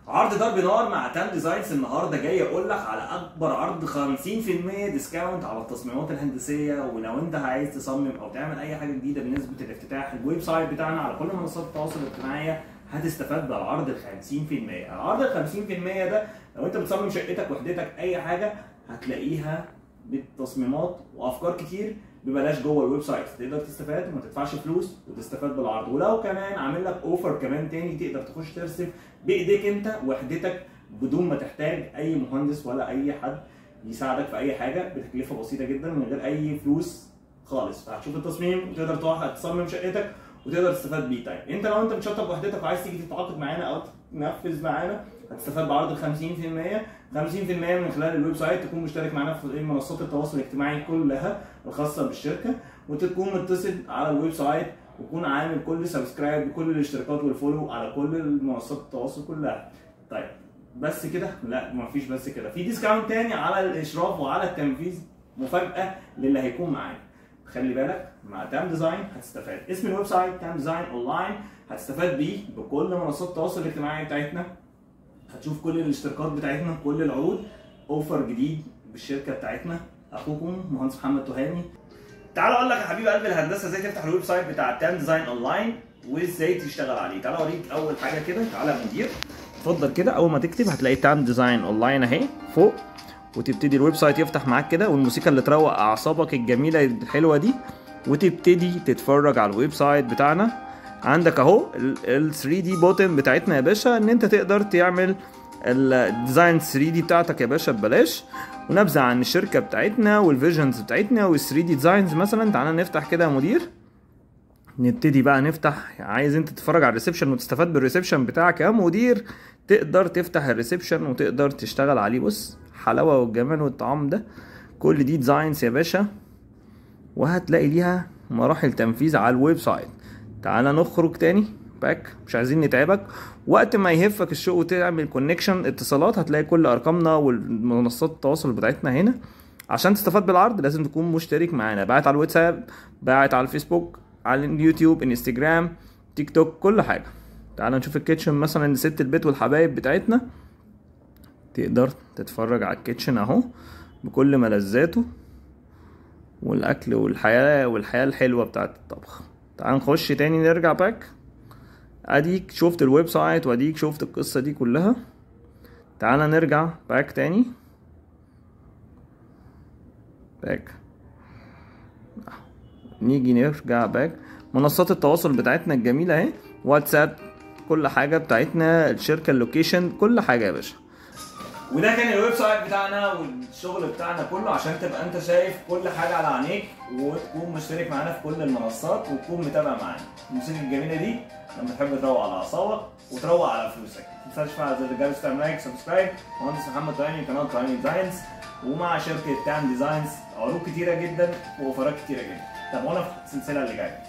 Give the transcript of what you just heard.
عرض ضرب نار مع تام ديزاينز النهارده جاي اقول لك على اكبر عرض 50% ديسكاونت على التصميمات الهندسيه. ولو انت عايز تصمم او تعمل اي حاجه جديده بالنسبه لافتتاح الويب سايت بتاعنا على كل منصات التواصل الاجتماعي هتستفاد بالعرض ال 50%. العرض ال 50% ده لو انت بتصمم شقتك وحدتك اي حاجه هتلاقيها بتصميمات وافكار كتير ببلاش جوه الويب سايت، تقدر تستفاد وما تدفعش فلوس وتستفاد بالعرض. ولو كمان عامل لك اوفر كمان تاني تقدر تخش ترسم بايديك انت وحدتك بدون ما تحتاج اي مهندس ولا اي حد يساعدك في اي حاجه بتكلفه بسيطه جدا من غير اي فلوس خالص. فهتشوف التصميم وتقدر تروح تصمم شقتك وتقدر تستفاد بيه. طيب انت لو انت بتشطب وحدتك وعايز تيجي تتعاقد معانا او تنفذ معانا هتستفاد بعرض ال 50%. 50% من خلال الويب سايت، تكون مشترك معانا في منصات التواصل الاجتماعي كلها الخاصه بالشركه، وتكون متصل على الويب سايت وتكون عامل كل سبسكرايب بكل الاشتراكات والفولو على كل منصات التواصل كلها. طيب بس كده؟ لا، مفيش بس كده، في ديسكاونت تاني على الاشراف وعلى التنفيذ، مفاجاه للي هيكون معانا. خلي بالك، مع تام ديزاين هتستفاد. اسم الويب سايت تام ديزاين اونلاين، هتستفاد بيه بكل منصات التواصل الاجتماعي بتاعتنا، هتشوف كل الاشتراكات بتاعتنا، كل العروض، اوفر جديد بالشركه بتاعتنا. اخوكم مهندس محمد تهامي. تعال اقول لك يا حبيب قلب الهندسه ازاي تفتح الويب سايت بتاع تام ديزاين اونلاين وازاي تشتغل عليه. تعال اوريك اول حاجه كده. تعالى يا مدير، اتفضل كده. اول ما تكتب هتلاقي تام ديزاين اونلاين اهي فوق، وتبتدي الويب سايت يفتح معاك كده، والموسيقى اللي تروق اعصابك الجميله الحلوه دي، وتبتدي تتفرج على الويب سايت بتاعنا. عندك اهو ال 3 دي بوتن بتاعتنا يا باشا، ان انت تقدر تعمل الديزاين 3 دي بتاعتك يا باشا ببلاش، ونبذه عن الشركه بتاعتنا والفيجنز بتاعتنا وال 3 دي ديزاينز. مثلا تعالى نفتح كده يا مدير، نبتدي بقى نفتح. عايز انت تتفرج على الريسبشن وتستفاد بالريسبشن بتاعك يا مدير، تقدر تفتح الريسبشن وتقدر تشتغل عليه. بص حلاوه والجمال والطعام ده، كل دي ديزاينز يا باشا، وهتلاقي ليها مراحل تنفيذ على الويب سايت. تعالى نخرج تاني باك، مش عايزين نتعبك. وقت ما يهفك الشغل وتعمل كونكشن اتصالات هتلاقي كل ارقامنا والمنصات التواصل بتاعتنا هنا. عشان تستفاد بالعرض لازم تكون مشترك معانا، باعت على الواتساب، باعت على الفيسبوك، على اليوتيوب، انستجرام، تيك توك، كل حاجه. تعالى نشوف الكيتشن مثلا لست البيت والحبايب بتاعتنا. تقدر تتفرج على الكيتشن اهو بكل ملذاته والاكل والحياه الحلوه بتاعت الطبخ. تعال نخش تاني، نرجع باك. اديك شفت الويب سايت واديك شفت القصه دي كلها. تعال نرجع باك تاني، باك، نيجي نرجع باك. منصات التواصل بتاعتنا الجميله اهي، واتساب، كل حاجه بتاعتنا، الشركه، اللوكيشن، كل حاجه يا باشا. وده كان الويب سايت بتاعنا والشغل بتاعنا كله، عشان تبقى انت شايف كل حاجه على عينيك وتكون مشترك معانا في كل المنصات وتكون متابع معانا. الموسيقى الجميله دي لما تحب تروق على اعصابك وتروق على فلوسك، ما تنساش تفعل زر الجرس، تعمل لايك، سبسكرايب. مهندس محمد تهامي، قناه تهامي ديزاينز، ومع شركه تام ديزاينز عروض كتيره جدا واوفرات كتيره جدا. تابعونا في السلسله اللي جايه.